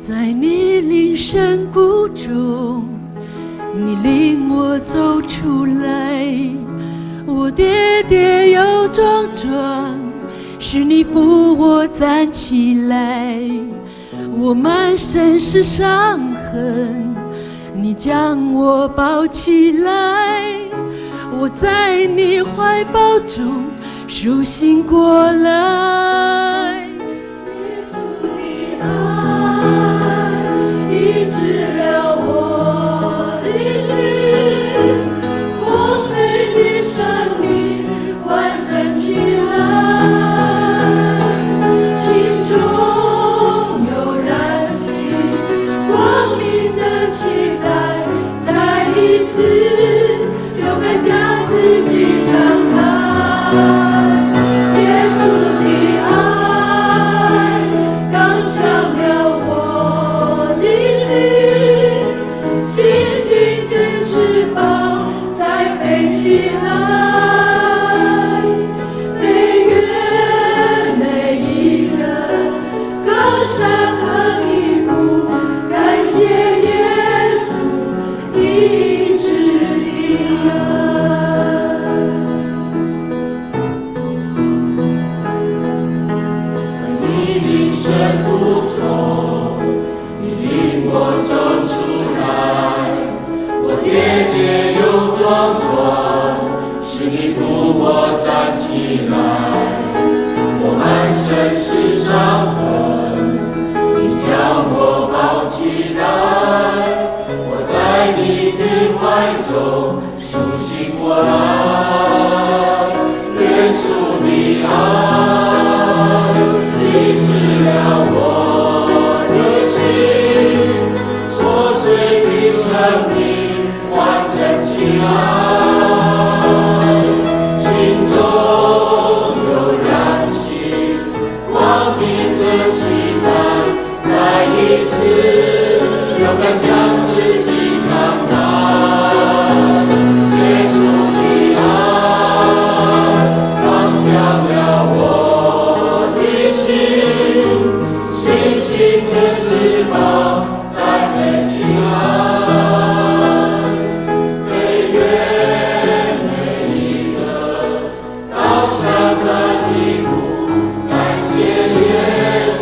在你灵深谷中，你领我走出来。我跌跌又撞撞，是你扶我站起来。我满身是伤痕，你将我抱起来。我在你怀抱中苏醒过来。耶稣的爱医治了我的心，破碎的生命完整起来，心中有燃起光明的期待，再一次勇敢将自己敞开。耶稣的爱刚强了我的心，星星的翅膀再飞起来，飞越每一个高山和低谷，感谢耶稣医治的爱。在你灵深谷中，你领我走出来。我跌跌又撞撞，是你扶我站起来。我满身是伤痕，你将我抱起来。我在你的怀中苏醒过来。耶稣的爱医治了我的心，破碎的生命完整起来，心中有燃起光明的期待，再一次勇敢将自己敞开。耶稣的爱刚强了我的心，星星的翅膀再飞起来，飞越每一个高山和低谷，感谢耶稣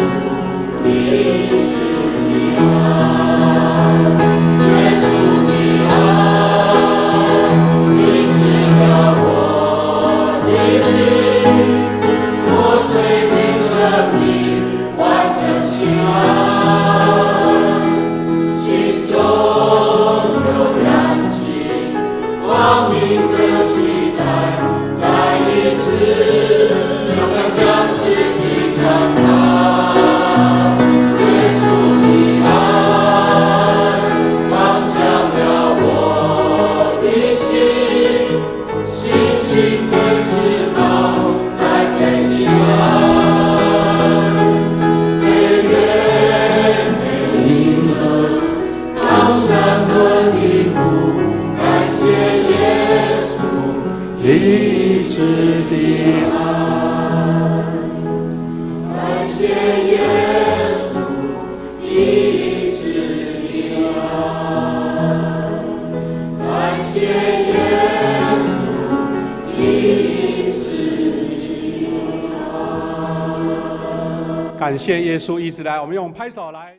医治的爱。耶稣的爱医治了我的心，破碎的生命完整起来，心中有燃起光明的期待，再一次勇敢将自己敞开。耶稣的爱刚强了我的心，星星的翅膀再飞起来，飞越每一个高山和低谷，感谢耶稣医治的爱，感谢耶稣医治的爱，感谢耶稣医治的爱。感谢耶稣医治的爱，我们用拍手来。